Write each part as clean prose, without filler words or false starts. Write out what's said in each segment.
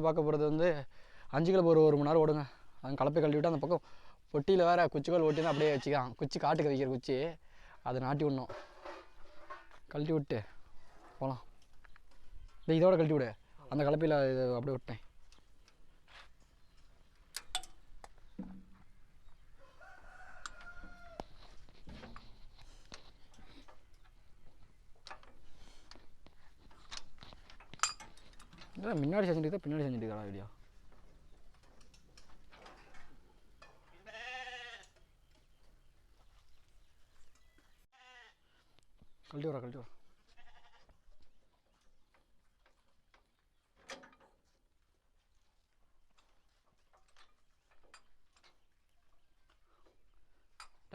பார்க்க போகிறது வந்து 5 கிலோ ஒரு மணி நேரம் ஓடுங்க. அது கலப்பை கழட்டி விட்டு அந்த பக்கம் பொட்டியில் வேறு குச்சிக்கோல் ஒட்டி தான் அப்படியே வச்சுக்கான். குச்சி காட்டுக்கு வைக்கிற குச்சி அதை நாட்டி விடணும். கழட்டி விட்டு போகலாம். இதோட கழட்டி விடு. அந்த கலப்பையில் இது அப்படியே விட்டேன். முன்னாடி செஞ்சுட்டு பின்னாடி செஞ்சுட்டு வீடியோ கழட்டி வர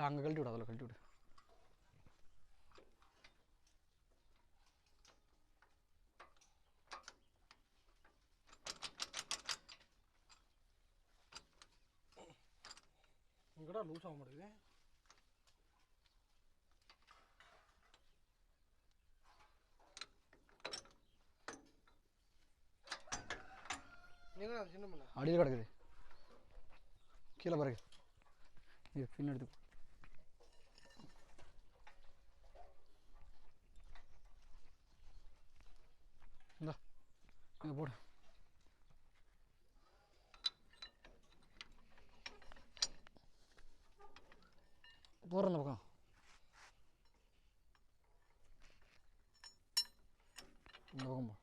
அங்கே கழட்டி விடு. அதில் கழட்டி விடு. இங்கடா லூஸ் ஆக மாட்டேங்குது. அடியில் கிடக்குது. கீழே பாருங்க. இது பின் எடுத்து இந்தா இங்கே போடு. போடுற அந்த பக்கம். இந்த பக்கம் போ.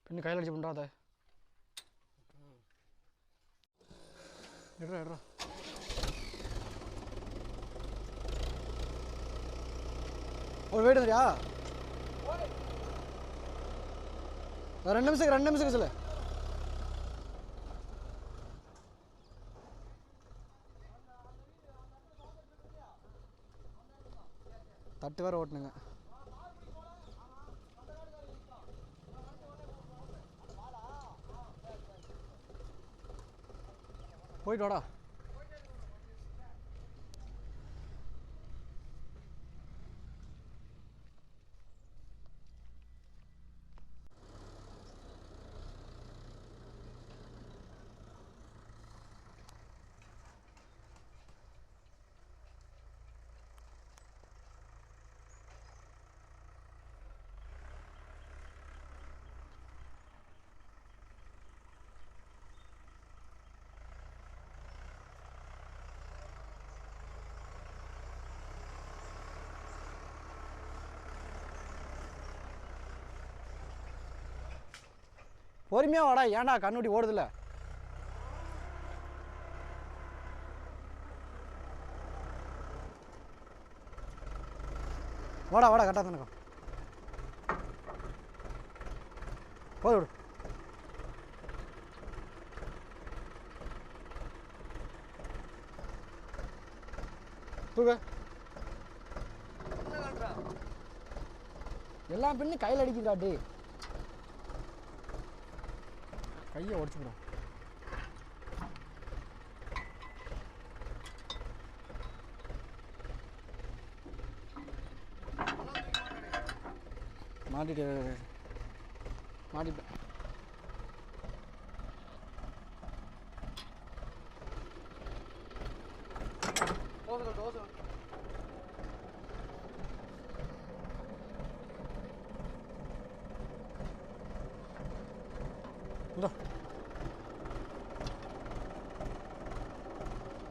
பின்ன கையில் அடிச்சு பண்ணுறா. அதை எடுறா. ஒரு வெயிட் தெரியா? 2 நிமிஷம் சொல்லு. தட்டு வேறு ஓட்டணுங்க. போயிட்டு வாடா. பொறுமையாக வாடா. ஏன்டா கண்ணுட்டி ஓடுதில்ல? வாடா கரெக்டாக தானே போய் விடு. தூக்க எல்லாம் பின்னு கையில் அடிக்கிறாட்டி கையை உடச்சுக்கிறோம். மாட்டிட்டேன்.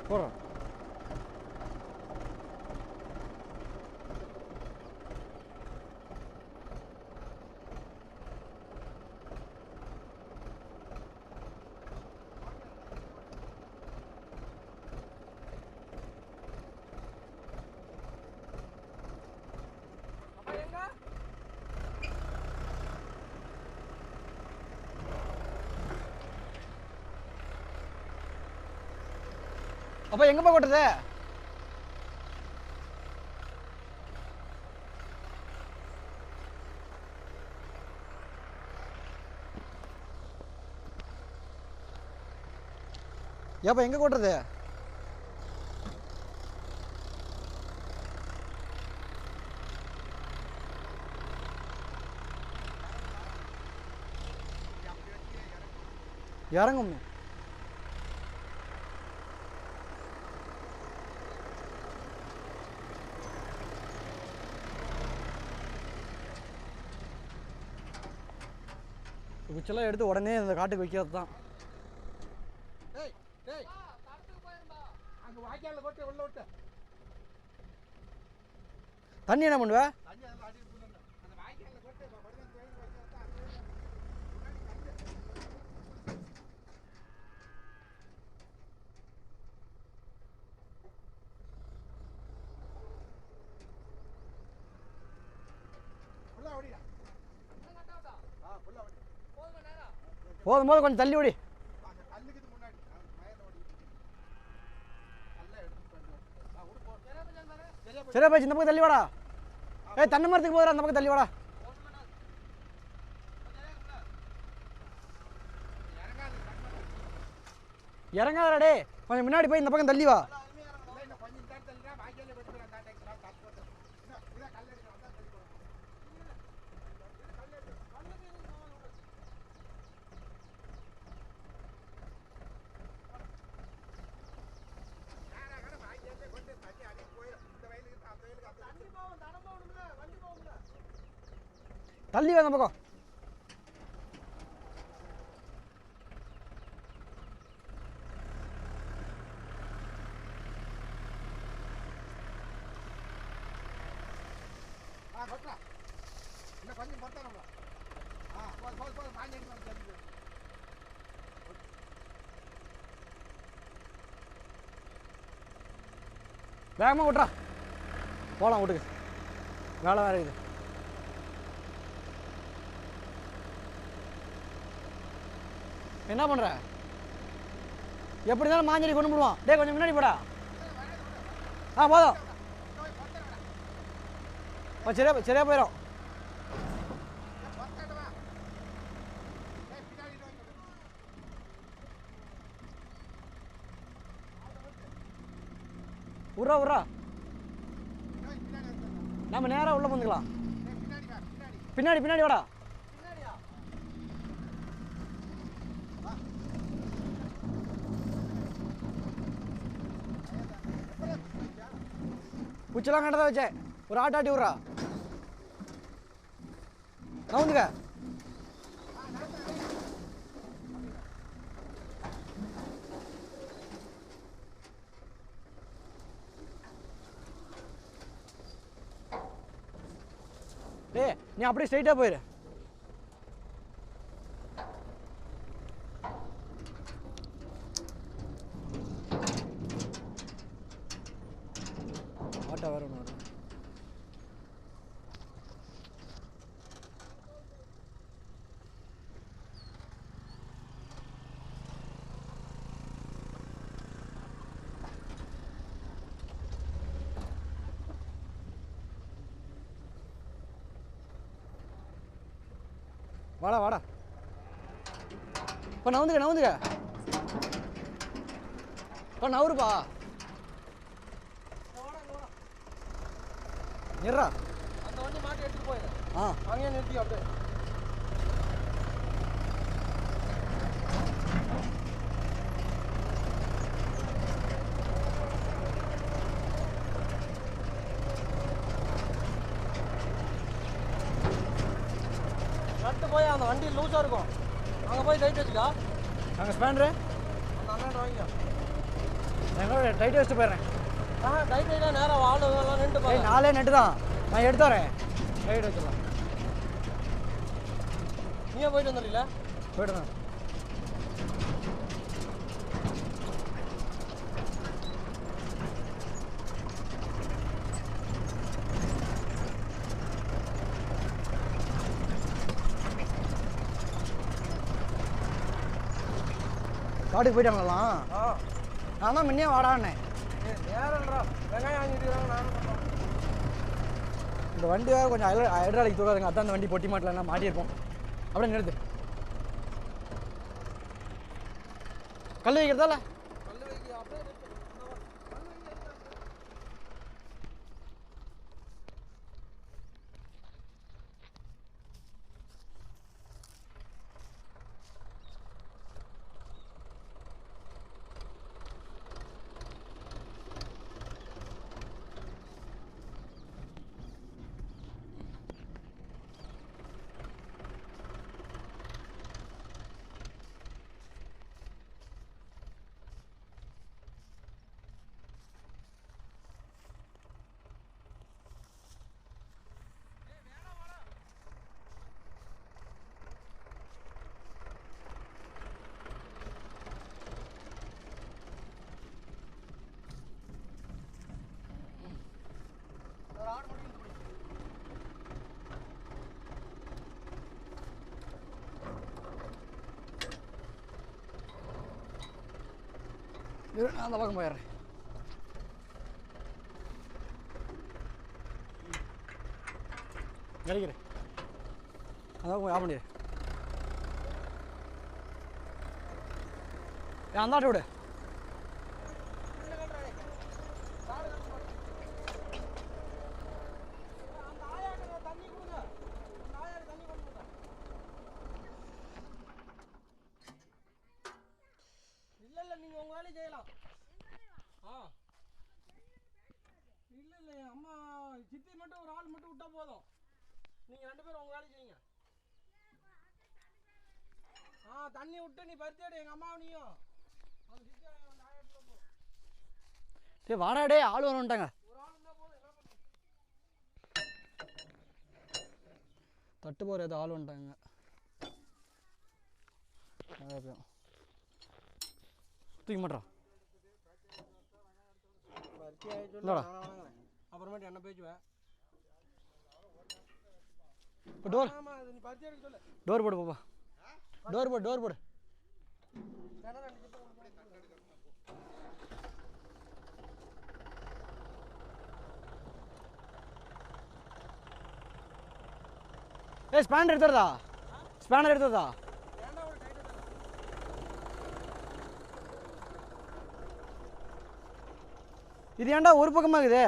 போகிறோம். அப்போ எங்கப்பா கொட்டுறது? ஏப்பா எங்கே கொட்டுறது? இறங்கும். குச்செல்லாம் எடுத்து உடனே இந்த காட்டுக்கு வைக்கிறது தான். தண்ணி என்ன பண்ணுவ? போதும் போது கொஞ்சம் தள்ளி ஓடி. சரியா போச்சு. இந்த பக்கம் தள்ளி வாடா. தென்னை மரத்துக்கு போதுடா, அந்த பக்கம் தள்ளி வாடா. இறங்காதடா டே, கொஞ்சம் முன்னாடி போய் இந்த பக்கம் தள்ளி வா. தள்ளி வா அந்த பக்கம். வேகமாக விட்றா, போகலாம் வீட்டுக்கு, வேலை வேறு இருக்குது. என்ன பண்ணுற? எப்படி இருந்தாலும் மாஞ்செடி கொண்டு போடுவான். டே கொஞ்சம் முன்னாடி போடா. போதும். சரியா சரியா போயிடும். உர்றா உர்றா, நம்ம நேராக உள்ள வந்துக்கலாம். பின்னாடி பின்னாடி வாடா. குச்செல்லாம் கண்டதான் வச்சேன். ஒரு ஆட்டாட்டி விட்றா, நவுந்துக்க. டே நீ அப்படியே ஸ்ட்ரைட்டாக போயிரு. ஆட்டோ வேறு ஒன்று வரும். வாடா வாடா, இப்போ நவுந்துக்க நவுந்துக்க. இப்போ நவுருப்பா. நிறா அந்த வண்டி மாட்டி எடுத்துட்டு போயிடு. அங்கேயே நிறுத்தி அப்படியே. நட்டு போய் அந்த வண்டி லூஸாக இருக்கும், அங்கே போய் டைட் வச்சுக்கா. அங்கே ஸ்பேண்டரு அந்த அண்ணன் வாங்கிக்கோ. எங்களோட டைட் வச்சுட்டு போயிடுறேன். டைட் வைடா, நேராக வாழலாம் நின்று போய். நாளே நட்டு தான் நான் எடுத்து வரேன். டைட் வச்சிடலாம். நீயே போயிட்டு வந்துடுறீங்களா? போய்ட்டு தான். காட்டுக்கு போயிட்டாங்களாம். நான் தான் முன்னே வாடான்னே. நேரம்டா, வெங்காயம் வாங்கிட்டு நானும். இந்த வண்டி வேறு கொஞ்சம் ஹைட்ராலிக் தூக்காதுங்க. அதான் அந்த வண்டி பொட்டி மாட்டலாம் மாட்டியிருப்போம். அப்படியே நிறுத்து. கல் வைக்கிறதால நான் அந்த பக்கம் போயிடுறேன். கிடைக்கிறேன் அதான் ஆஃப் பண்ணிடு. அந்த ஆட்டை விடு. நீங்கள் உங்கள் வேலையை செய்யலாம். இல்லை அம்மா சித்தி மட்டும் ஒரு ஆள் மட்டும் விட்டா போதும். நீங்கள் 2 பேரும் உங்கள் வேலையை செய்யுங்க. தண்ணி விட்டு நீ பறிச்சு எடு எங்கள் அம்மாவை நீயும். அந்த சித்தி போ. டே வாடாடே ஆள் வரட்டாங்க. ஒரு ஆள் இருந்தால் போதும். தட்டு போகிற ஏதோ ஆள் வந்துட்டாங்க. தூக்கி மாட்டோம். அப்புறமேட்டு என்ன பேச்சுவேன். டோர் டோர் போடு பாப்பா. டோர் போடு டோர் போடு. ஸ்பேனர் எடுத்துறதா? ஸ்பேனர் எடுத்துறதா? இது ஏன்டா ஒரு பக்கமாக இருக்குது?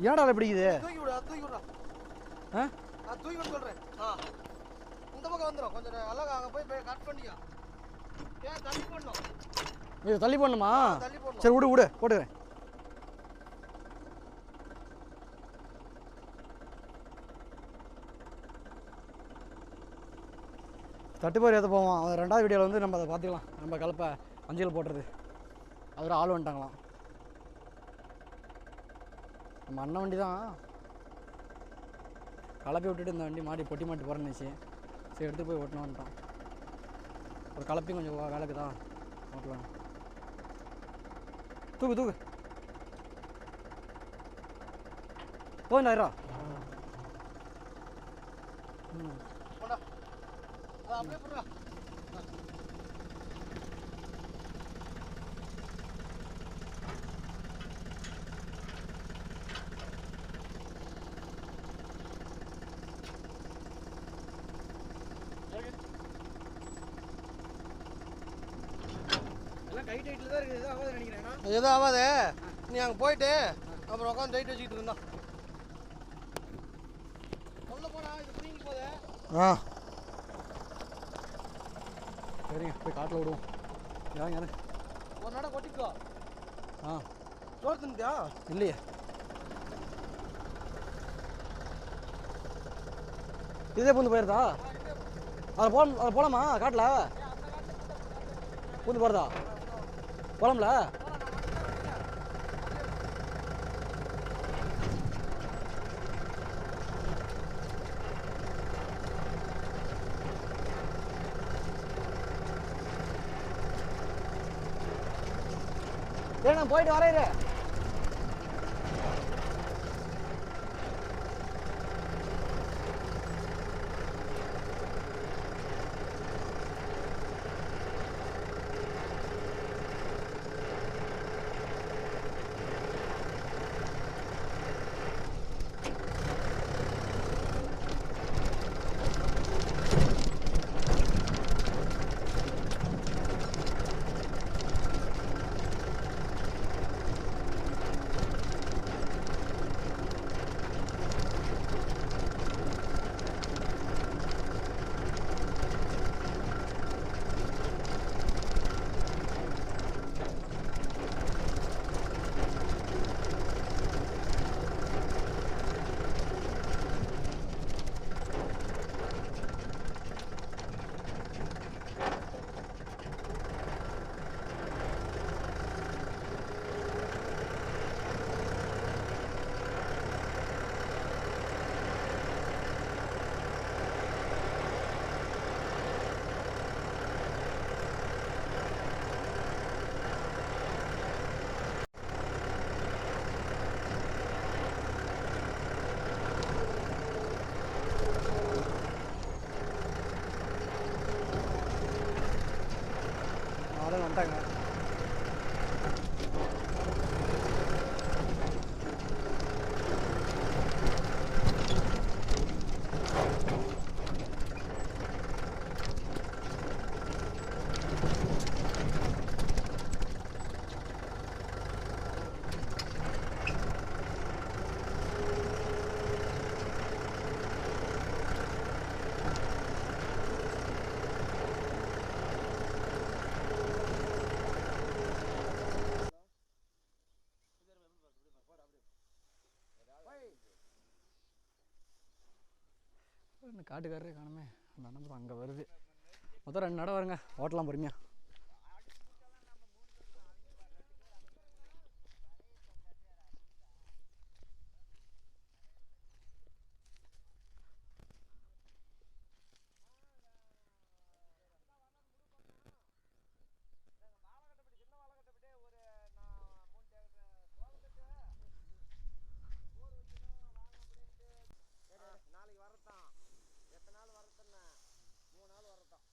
ஏன்டா பிடிக்குது? தூக்கி விடு. அது தூக்கி விடுறா. அது தூக்கி விட சொல்கிறேன். இந்த பக்கம் வந்துடும். கொஞ்சம் அழகா அங்கே போய் கட் பண்ணியா. ஏன் தள்ளி போடணும்? இது தள்ளி போடணுமா? தள்ளி போடணும். சரி விடு விடு போட்டுக்கிறேன். தட்டுப்பாரு ஏற்ற போவோம். அது 2வது வீடியோவில் வந்து நம்ம அதை பார்த்துக்கலாம். நம்ம கலப்பை அஞ்சல் போட்டுறது அதில் ஆள் வந்துட்டாங்களாம். நம்ம அண்ணன் வண்டி தான் கலப்பி விட்டுட்டு இந்த வண்டி மாடி பொட்டி மாட்டி போகிறேன்னுச்சு. சரி எடுத்து போய் ஓட்டணும் வந்துட்டான். ஒரு கலப்பையும் கொஞ்சம் வேலைக்கு தான் ஓட்டலாம். தூக்கு தூக்கு போயிடா. அப்படியே போடுறா. எல்லாம் கை டைட்டில் தான் இருக்குது. எதுவும் ஆகாது நினைக்கிறேன். எதுவும் ஆகாது. நீ அங்கே போயிட்டு அப்புறம் உட்காந்து டைட் வச்சுக்கிட்டு இருந்தா சொல்ல போனா இது புரியுங்க போதே. சரிங்க போய் காட்டில் விடுவோம். யாருங்க ஒரு நட கொட்டிக்கோ. சோறு தின்னுட்டியா? இல்லையே. இதே பூந்து போயிருதா? அதில் போகலாமா காட்டில்? பூந்து போகிறதா? போகலாம்ல? நான் போயிட்டு வரேன். அந்த காட்டுக்காரரே காணுமே. அந்த அண்ணன் அங்கே வருது. மொத்தம் 2 நடை வருங்க, ஓட்டலாம் பொறுமையாக. நாளைக்கு வரத்தான். எத்தனை நாள் வரத்துன்னா 3 நாள் வரத்தான்.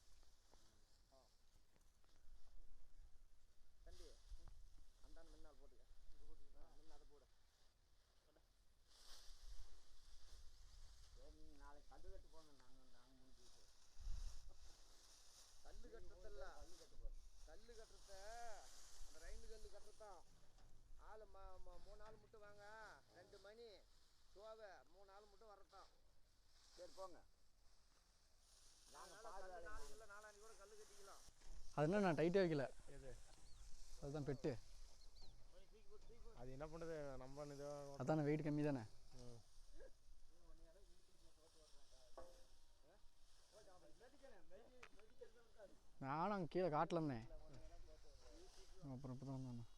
தம்பி அந்த முன்னால் போட்டுக்க. முன்ன அதை போடு. சரி நாளைக்கு கல்லு கட்டு போங்க. நாங்கள் முடிஞ்சுட்டு கல்லு கட்டுறதில்ல. கல்லு கட்டுறத அந்த ரயிண்டு கல்லு கட்டுறதான். ஆள் 3 நாள் மட்டும் வாங்க. 2 மணி சோவை 3 நாள் மட்டும் வரட்டும். சரி போங்க. நாளைக்கு இல்லை நாளாண்டி கூட கல்லு கட்டிக்கலாம். அது என்ன நான் டைட்டே வைக்கல. அதுதான் பெட்டு. அது என்ன பண்ணுறது நம்ம அதானே வெயிட் கம்மி தானே. நானும் அங்கே கீழே காட்டில் இருந்தேன். அப்புறம் இப்போ தான் வந்தேன்.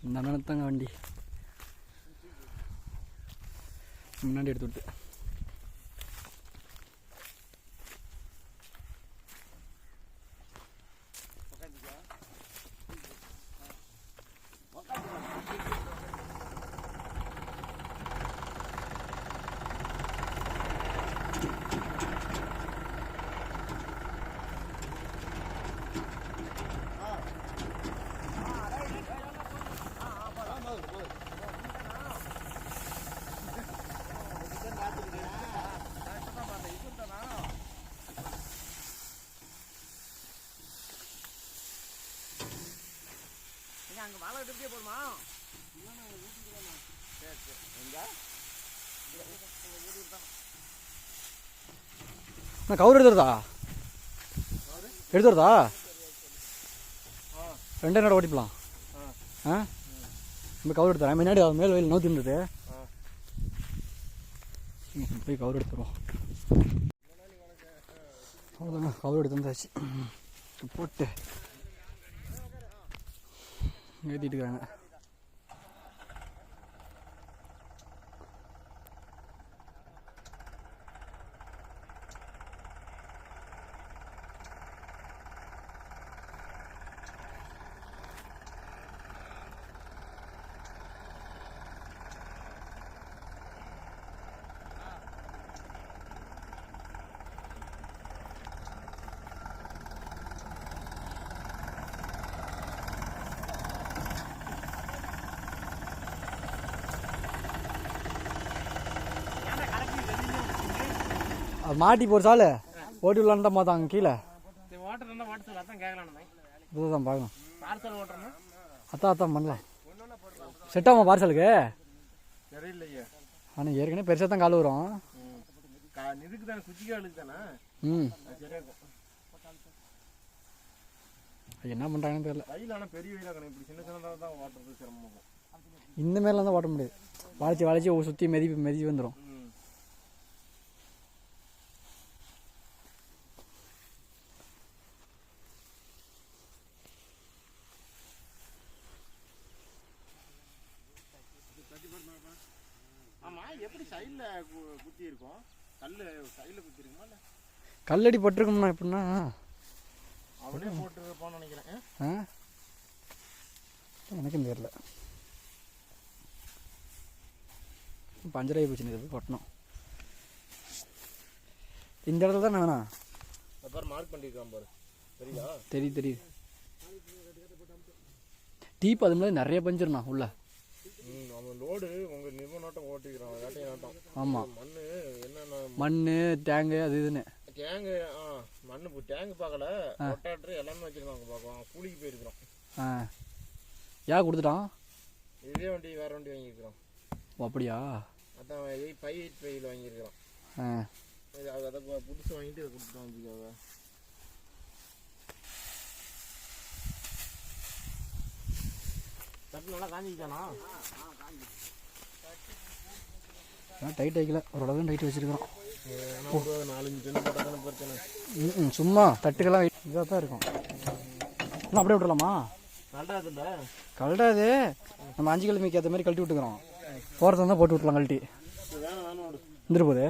இந்த அண்ணனத்தாங்க வண்டி முன்னாடி எடுத்து விட்டு. அங்கே வாழை கட்டு இப்படியே போடுமா? சரி சரி. எங்கே நான் கவுர் எடுத்துறதா எடுத்துறதா 2 நட ஓட்டிப்பலாம். நம்ம கவுர் எடுத்துறேன். முன்னாடி மேல் வயல் நோத்தி இருந்தது. போய் கவுர் எடுத்துருவோம். அவ்வளோதாங்க, கவுர் எடுத்து வந்தாச்சு. போட்டு ஏற்றிட்டு இருக்காங்க. அது மாட்டி போகிற சால் ஓட்டி விடலான்னு தான் பார்த்தாங்க கீழே. இதுதான் பார்க்கணும். அதான் பண்ணலாம். செட் ஆகுமா பார்சலுக்கு? ஆனால் ஏற்கனவே பெருசாக தான் கால் வரும். என்ன பண்ணுறாங்கன்னு தெரியல. இந்த மாதிரிலாம் தான் ஓட்ட முடியாது. வளைச்சி சுற்றி மெதி வந்துடும். கல்லடி பட்டிருக்கும்னா எப்படின்னா எனக்கும் தெரியல. பஞ்சராகி போச்சு கொட்டணும். இந்த இடத்துல தான் வேணாம். தெரியுது டீப். அது மாதிரி நிறைய பஞ்சிருண்ணா உள்ள. ஆமாம், மண் டேங்கு அது இதுன்னு. டேங்கு மண்ணு டேங்கு பார்க்கல, எல்லாமே வச்சிருக்காங்க. பார்க்கலாம் கூலிக்கு போயிருக்கிறோம். ஏன் கொடுத்துட்டான்? இதே வண்டி வேற வண்டி வாங்கியிருக்கிறோம். ஓ அப்படியா? அதான் 585 வாங்கியிருக்கிறோம். அதை புதுசு வாங்கிட்டு இதை கொடுத்துட்டு வந்துருக்காங்க. தட்டு நல்லா காஞ்சிக்கிட்டானா? டைட் வைக்கல, ஓரளவு டைட் வச்சுருக்கிறோம். 4-5 டென்னு போட்டால் தானே பிரச்சனை. சும்மா தட்டுக்கெல்லாம் இதாக தான் இருக்கும். இன்னும் அப்படியே விட்டுலாமா? கல்டாதுல்ல கழட்டாது. நம்ம 5 கிழமைக்கு ஏற்ற மாதிரி கழட்டி விட்டுக்கிறோம். போகிறதா இருந்தால் போட்டு விட்டுலாம் கழட்டி. வந்துட்டு போகுது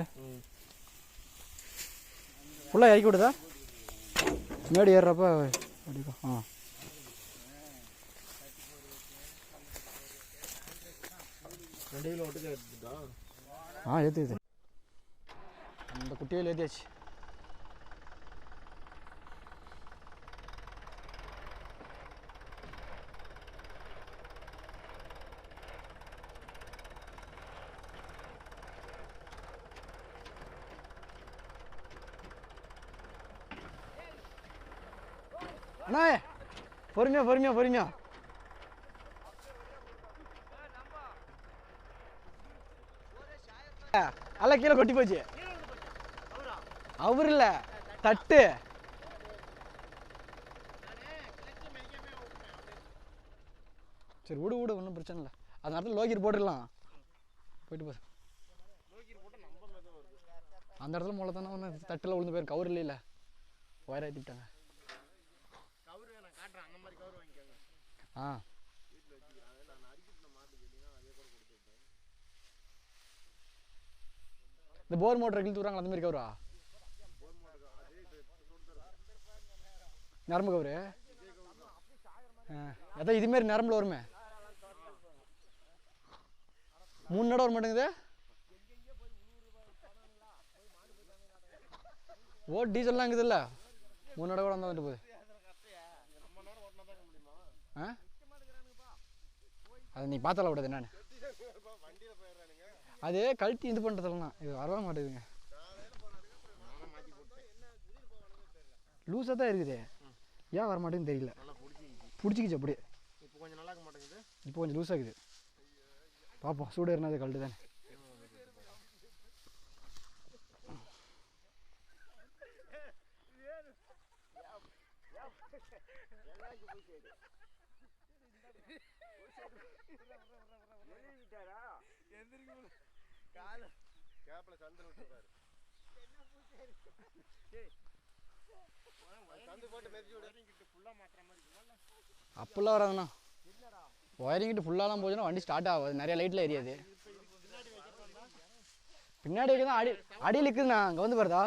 ஃபுல்லாக இறக்கி விடுதா? மேடு ஏறுறப்ப அப்படிக்கா. ஆ ஏற்றுது. அந்த குட்டியில் ஏற்றியாச்சு. அண்ணா பொறுமையா பொறுமையா பொறுமையா. அல்ல கீழே கொட்டி போச்சு. அவர் இல்ல தட்டு. சரி விடு விடு, ஒன்றும் பிரச்சனை இல்லை. அந்த இடத்துல லோகிர் போட்டுடலாம். போயிட்டு போ. அந்த இடத்துல மூளை தானே ஒன்று தட்டில் விழுந்து போயிரு. கவர் இல்லை, ஒயர் ஏற்றி விட்டாங்க. ஆ இந்த போர் மோட்டர் இழுத்து விட்றாங்களா அந்த மாதிரி கவரா? நரம்பு கவரு அதான் இதுமாரி நரம்புல வருமே. 3 நடம் வர மாட்டேங்குது. டீசல்லாம் இருக்குது இல்லை, 3 நடம் கூட வந்தால் வந்துட்டு போகுது. ஆ அது நீ பார்த்தால விடாது என்னன்னு. அது கழட்டி இது பண்ணுறதுலாம் இது வரவே மாட்டேங்குதுங்க. லூஸாக தான் இருக்குது, ஏன் வர மாட்டேங்குன்னு தெரியல. பிடிச்சிக்கிச்சு அப்படியே. இப்போ கொஞ்சம் லூஸாக இருக்குது. பார்ப்போம், சூடு ஏறினா அது கழட்டு தானே. அப்பெல்லாம் வராதுண்ணா. ஒயரிங்கிட்டு ஃபுல்லாலாம் போச்சுன்னா வண்டி ஸ்டார்ட் ஆகாது. நிறைய லைட்டில் எரியாது. பின்னாடி வைக்க தான் அடியில் இருக்குதுண்ணா. அங்கே வந்து பாருதா,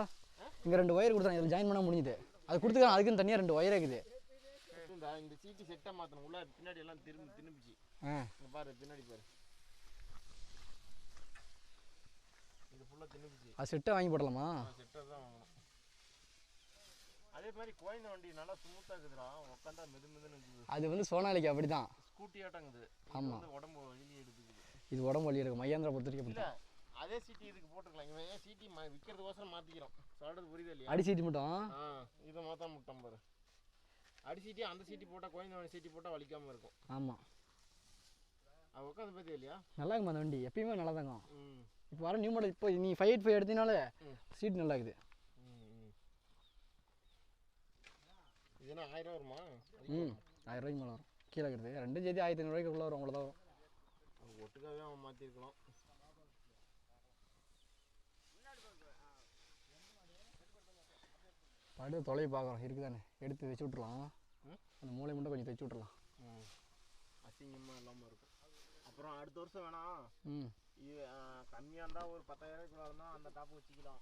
இங்கே 2 ஒயர் கொடுத்தாங்க. இதில் ஜாயின் பண்ணால் முடிஞ்சுது. அது கொடுத்துக்கலாம். அதுக்குன்னு தனியாக 2 ஒயர் இருக்குது. இந்த சீட்டு செட்டாக மாற்றணும். உள்ள பின்னாடி எல்லாம் திரும்பிச்சு. பாரு பின்னாடி பாரு, இது ஃபுல்லாக திரும்பிச்சு. அது செட்டை வாங்கி போடலாமா? செட்டாக தான் வாங்கணும். அதே மாதிரி கோயிந்த வண்டி நல்லா ஸ்மூத்தாக இருக்குதுடா. உட்காந்தா மெதுன்னு இருக்குது. அது வந்து சோனாலிக்கு அப்படி தான் ஸ்கூட்டி ஆட்டங்குது. ஆமாம், உடம்பு வலி எடுத்துக்குது. இது உடம்பு வலி இருக்குது. மகேந்திரா பொறுத்த வரைக்கும் அப்படி தான். அதே சீட்டி இதுக்கு போட்டுக்கலாம். இவன் ஏன் சீட்டி விற்கிறதுக்கோசரம் மாற்றிக்கிறோம். சொல்கிறது புரியுது இல்லையா? அடி சீட்டு மட்டும் இதை மாற்ற முட்டோம் பாரு. அடி சீட்டி அந்த சீட்டி போட்டால் கோயிந்த வண்டி சீட்டி போட்டால் வலிக்காமல் இருக்கும். ஆமாம், அது உட்காந்து பார்த்தியா இல்லையா? நல்லா இருக்குமா அந்த வண்டி? எப்பயுமே நல்லா தாங்க. இப்போ வர நியூ மாடல், இப்போ நீ 585 எடுத்தீங்கனாலே சீட் நல்லா இருக்குது. இதுனா 1000 வருமா? 1000 ரூபாய்க்கு மேலே வரும். கீழே இருக்குது 2 சேர்த்து 1500 ரூபாய்க்குள்ள வரும். அவ்வளோதான் வரும். ஒட்டுக்காவே அவன் மாற்றிருக்கலாம். படு தொலை பார்க்குறோம் இருக்குதானே, எடுத்து வச்சு விட்ருலாம். அந்த மூளை மட்டும் கொஞ்சம் தைச்சு விட்ருலாம். அசிங்கமாக இல்லாமல் இருக்கும். அப்புறம் அடுத்த வருஷம் வேணாம், இது கம்மியாக இருந்தால் ஒரு 10,000 இருந்தால் அந்த டாப்பு வச்சுக்கலாம்.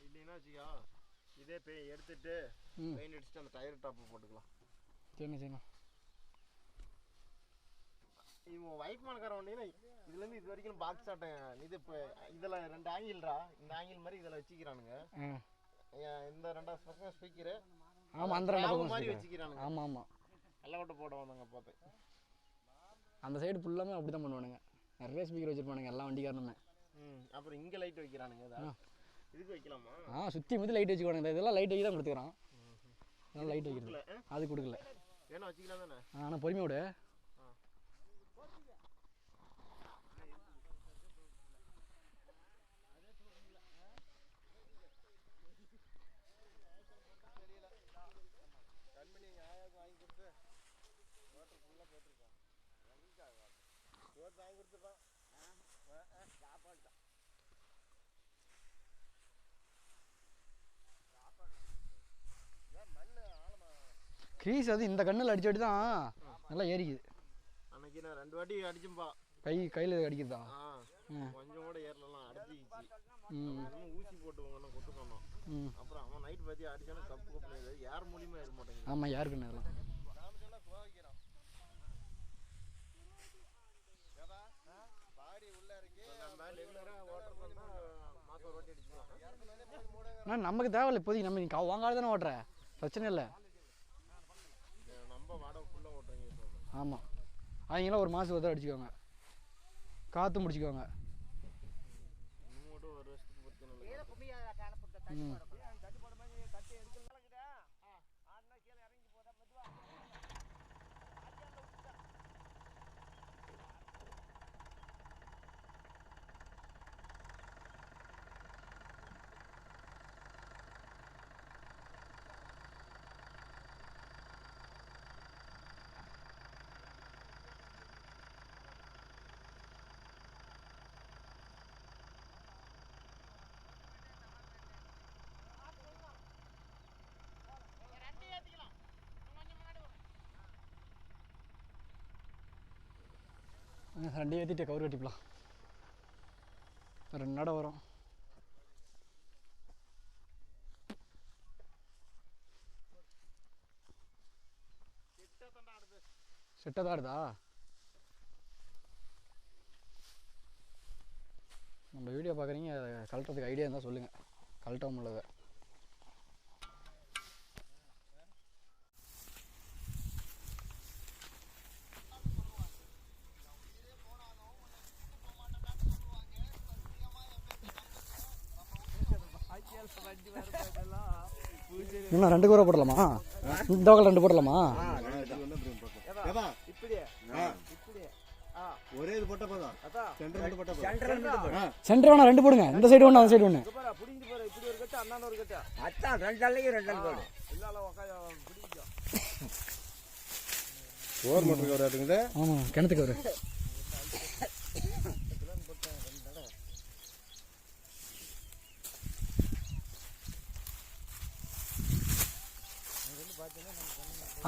இல்லைன்னா வச்சுக்கா, இதே எடுத்துட்டு பெயிண்ட் அடிச்சுட்டு அந்த டயர் டாப்பு போட்டுக்கலாம். சரிண்ணா சரிண்ணா. இவன் வைப்மான்கார வண்டினா இதுலேருந்து இது வரைக்கும் பாக்ஸ் ஆட்டேன். இது இப்போ இதில் 2 ஆங்கிள்ரா. இந்த ஆங்கிள் மாதிரி இதில் வச்சுக்கிறானுங்க. இந்த 2 பக்கம் ஸ்பீக்கரு. ஆமாம், அந்த 2 பக்கம் மாதிரி வச்சுக்கிறானுங்க. ஆமாம் ஆமாம், நல்லா விட்டு போட வந்தாங்க பார்த்தேன். அந்த சைடு ஃபுல்லாமே அப்படி தான் பண்ணுவானுங்க. நிறைய ஸ்பீக்கர் வச்சுருப்பானுங்க எல்லா வண்டிக்காரனுமே. அப்புறம் இங்கே லைட் வைக்கிறானுங்க. இதுக்கு வைக்கலாமா? சுற்றி முற்றி லைட் வச்சுக்குவானுங்க. இதெல்லாம் லைட் வைக்க தான் கொடுத்துக்கிறான். அதெல்லாம் லைட் வைக்கிறது அது கொடுக்கல. வேணா வச்சுக்கலாம் தானே. ஆனால் பொறுமையோட மோட்டர் ஃபுல்லாக போட்டிருக்கான். ரோட் வாங்கி கொடுத்துருப்பான். சாப்பாடு தான். ஏன் மண் ஆழமா கிரீஸ் அது இந்த கண்ணில் அடிச்சு தான் நல்லா ஏறிக்குது. அன்னைக்கு நான் 2 வாட்டி அடிச்சும்பா. கையில் அடிக்கிறதா? கொஞ்சம் கூட ஏறலாம், அடிச்சிச்சு. ஊசி போட்டு வாங்கணும் கொட்டு சொன்னோம். அப்புறம் அவன் நைட் பற்றி அடிச்சாலும் கப்பு கப்பு யார் மூலியமாக ஏற மாட்டேங்குது. ஆமாம், யாருக்குன்னு அதெல்லாம் பாடி உள்ள இருக்கு. நம்ம ரெகுலராக ஓட்டர் பண்ணால் மாதம் ஒரு வாட்டி அடிச்சுக்கலாம். ஆனால் நமக்கு தேவையில்லை இப்போதைக்கு. நம்ம நீங்கள் வாங்காத தானே ஓட்டுற, பிரச்சனை இல்லை. நம்ம வாடகை ஃபுல்லாக ஓட்டுறீங்க. ஆமாம், அவங்களாம் ஒரு மாதம் ஒரு அடிச்சுக்கோங்க, காற்று முடிச்சுக்கோங்க. இன்னும் மட்டும் ஒரு வருஷத்துக்கு பிரச்சனை இல்லை. ரெண்டு ஏற்றிட்டு கவர் கட்டிக்கலாம். 2 நட வரும். செட்டாக தான் இருக்குதா? நம்ம வீடியோ பார்க்குறீங்க, கழட்டுறதுக்கு ஐடியா இருந்தால் சொல்லுங்கள், கழட்ட முடியல. இன்னும் 2 கூரை போடலாமா? இந்த பக்கம் 2 போடலாமா? ஒரே இது போட்ட போதும். சென்டர் வேணா 2 போடுங்க. இந்த சைடு ஒன்று, அந்த சைடு ஒன்று. போர் மோட்டருக்கு வராதுங்க. ஆமாம், கிணத்துக்கு வரும்.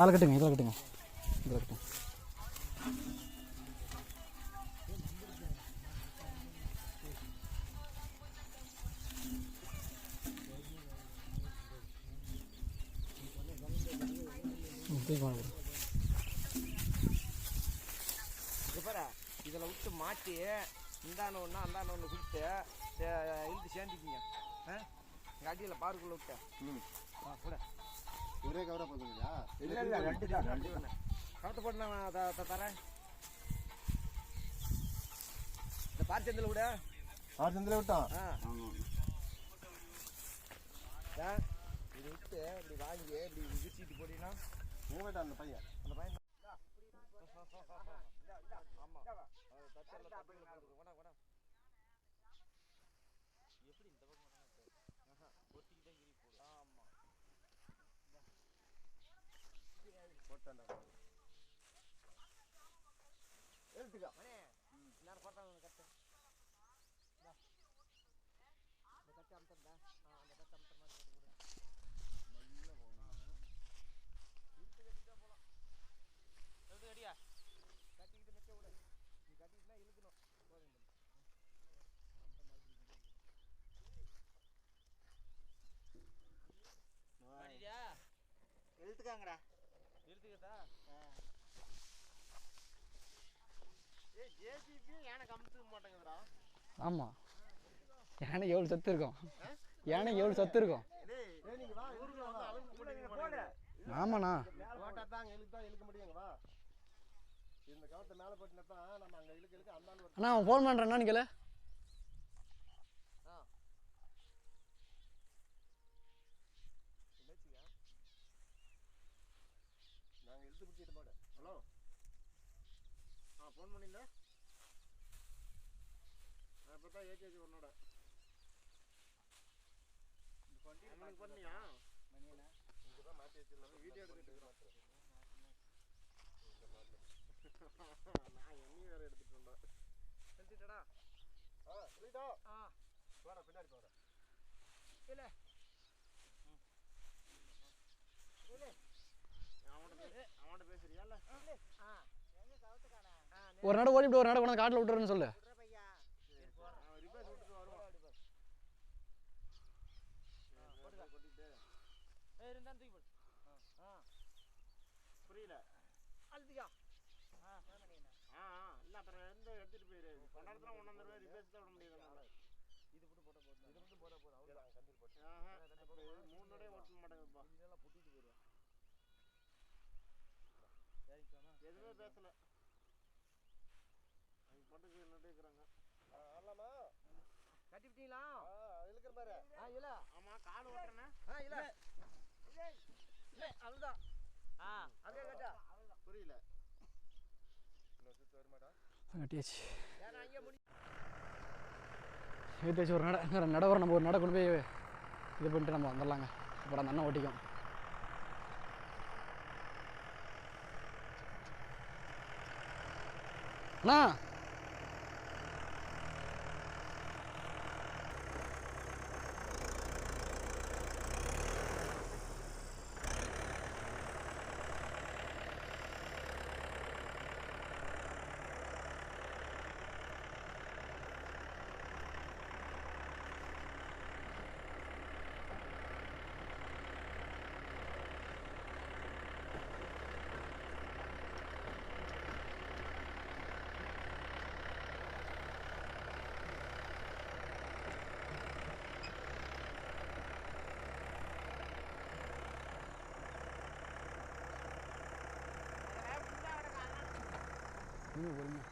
அதில் கட்டுங்க, இதில் கட்டுங்க, இதில் கட்டுங்க. இதில் விட்டு மாட்டி இந்தான ஒன்று அந்தான ஒன்று கொடுத்து இழுத்து சேர்ந்துக்கிங்க. இங்கே அடியில் பாருக்குள்ளே விட்டேன். கூட ஒரே கவராக போதுங்களா? இல்லை இல்லை, 2 தான். 2 வேணும். கவத்தை போட்டு நான் தரேன். இந்த பார்ச்சந்தில் விட. பார்ச்சந்தில் விட்டோம். இது விட்டு இப்படி வாங்கி இப்படி விரிச்சிட்டு போட்டீங்கன்னா மூவேட்டா அந்த பையன். அந்த பையன் ஆமாம், தச்சரில் தப்பில் போட்டுருக்கு. வேணா வேணா. எப்படி இந்த பக்கம் ஒட்டிக்கிட்டே கிரி போடு. ஆமாம், போட்டேன். எடுத்துக்கோ மணி. நான் போட்டாங்க கட்டு. இந்த கட்டு அமுத்தா. அந்த கட்டு அமுத்த மாதிரி போட்டு கொடு. நல்லா போகணும். இழுத்து கட்டிட்டா போகலாம். எடுத்து கட்டியா கட்டிக்கிட்டு மெச்ச விடு. நீ கட்டிட்டுனா இழுக்கணும். போதும். இழுத்துக்காங்கடா. இழுத்துக்கதா? ஜேசிபி எனக்கு அமுத்துக்க மாட்டேங்குதுடா. ஆமாம், யானை எவ்வளோ சத்து இருக்கும். யானை எவ்வளோ சத்து இருக்கும். ஆமாண்ணா, போட்டால் தான் இழுக்க முடியுங்க. வா, இந்த கவத்தை மேலே போட்டுனா தான் நம்ம அங்கே இழுக்க அந்தாண்டு. அண்ணா அவன் ஃபோன் பண்ணுறேன்னா கேளு. நாங்கள் இழுத்து பிடிச்சிட்டு போட. ஹலோ, ஃபோன் பண்ணியிருந்தா இப்போ தான் ஏகேஜி உன்னோட பண்ணியா? இங்கே தான் மாற்றி வச்சிடலாம். வீடியோ எடுத்துகிட்டு இருக்கிறோம். நான் எண்ணெய் வேற எடுத்துட்டு வந்தேன். செலுத்திட்டடா சொல்லிட்டா ஆ போடா பின்னாடி போறேன். இல்ல இல்ல அவன்கிட்ட பேசுறியா இல்ல? ஆ எங்க கவுத்துக்கானே ஒரு நட ஓடிவிட்டு ஒரு நட கொண்டு காட்டில் விட்டுறேன்னு சொல்லு. விட்ற பையா அவன் ரிப்பேர் விட்டுட்டு வருவான். கொட்டிட்டு ஏய் ரெண்டாம் தூக்கி போடு ஆ புரியல. அழுத்தியா ஆ பண்ணிட்டேன் இல்ல அப்புறம் இருந்து எடுத்துட்டு போயிரு. கொண்டாடத்துல ஒன்னாம் தடவை ரிப்பேர் தான் விட முடியாது. இது போட்டு போட போறோம் இது மட்டும் போட போறோம் அவ்வளவுதான் கண்டிப்பா போட்டு மூணு நடையே ஓட்ட மாட்டேங்குதுப்பா. இதெல்லாம் புட்டிட்டு போயிடுவேன் எதுவுமே பேசல. அவங்க பாட்டுக்கு நின்னுட்டே இருக்கிறாங்க. ஆடலாமா? கட்டி விட்டீங்களா இழுக்கிற பாரு. இல்ல ஆமா கால் ஓட்டுறேன்னா இல்ல இல்ல அவ்வளவுதான் அப்படியே கட்டா புரியல. கட்டியாச்சு. ஏன்னா அங்கே முடி ஏற்றியாச்சு ஒரு நட. இன்னும் நட வர நம்ம ஒரு நட கொண்டு போய் இது பண்ணிட்டு நம்ம வந்துடலாங்க. அப்புறம் அந்த அண்ணன் ஓட்டிக்கும். அண்ணா பொறுமை.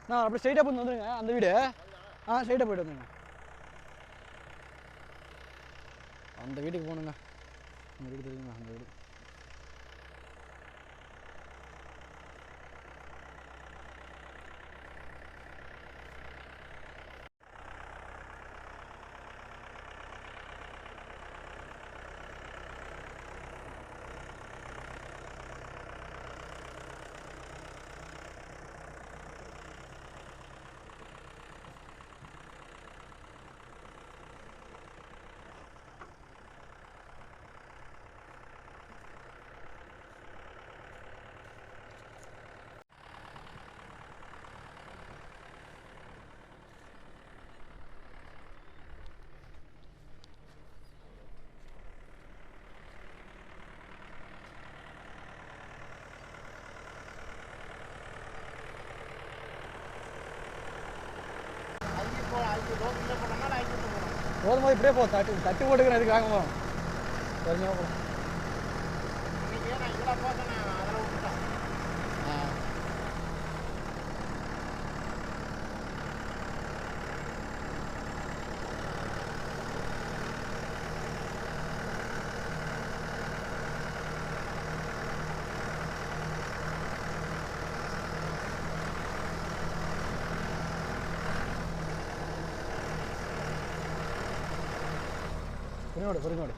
நான் அப்படியே ஸ்ட்ரைட்டாக போய் வந்துடுங்க அந்த வீடு. ஸ்ட்ரைட்டாக போய்ட்டு வந்துடுங்க. அந்த வீட்டுக்கு போகணுங்க. அந்த வீடு தெரியுங்க அந்த வீடு. போதும்போது இப்படியே போ. தட்டி போட்டுக்கிறேன். இதுக்கு வாங்க போகிறோம். பொறுமையாக போகிறோம். பொறுமையோடு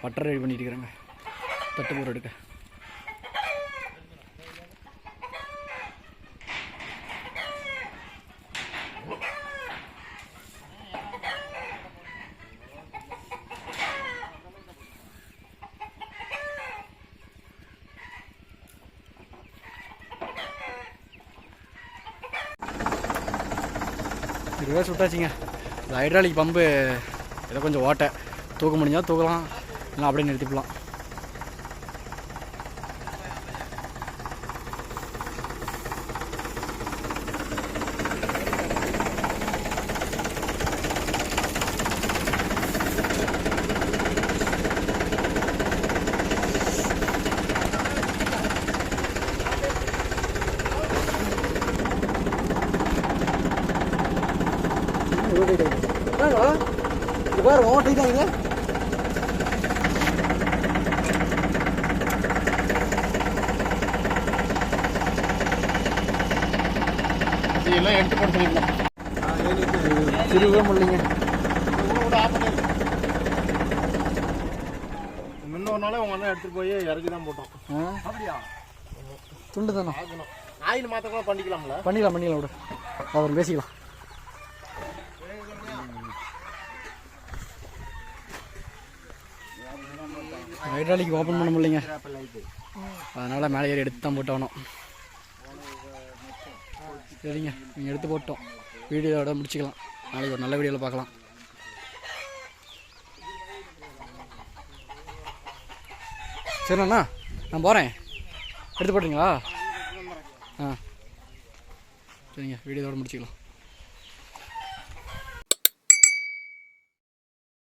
பட்டர் ரெடி பண்ணிட்டு இருக்கிறாங்க. தட்டு போர் எடுக்க ரிவர்ஸ் விட்டாச்சுங்க. இந்த ஹைட்ராலிக் பம்பு ஏதோ கொஞ்சம் ஓட்டை. தூக்க முடிஞ்சால் தூக்கலாம், இல்லை அப்படியே நிறுத்திக்கலாம். இது பாரு ஓட்டை தான் இது. இதெல்லாம் எடுத்து போட சொல்லிக்கலாம். திருவே முடியலைங்க. முன்னொரு நாளே உங்க அண்ணன் எடுத்துட்டு போய் இறக்கி தான் போட்டோம். அப்படியா? துண்டு தானே ஆயில் மாற்ற கூட பண்ணிக்கலாம்ல? பண்ணிக்கலாம் விடு, அப்புறம் பேசிக்கலாம். ஹைட்ராலிக் ஓப்பன் பண்ண முடியலைங்க, அதனால் மேலே ஏறி எடுத்து தான் போட்டோம். சரிங்க, நீங்கள் எடுத்து போட்டோம். வீடியோவோட முடிச்சுக்கலாம். நாளைக்கு ஒரு நல்ல வீடியோவில் பார்க்கலாம். சரிண்ணா, நான் போகிறேன். எடுத்து போட்டுறீங்களா? ஆ சரிங்க, வீடியோவோட முடிச்சுக்கலாம்.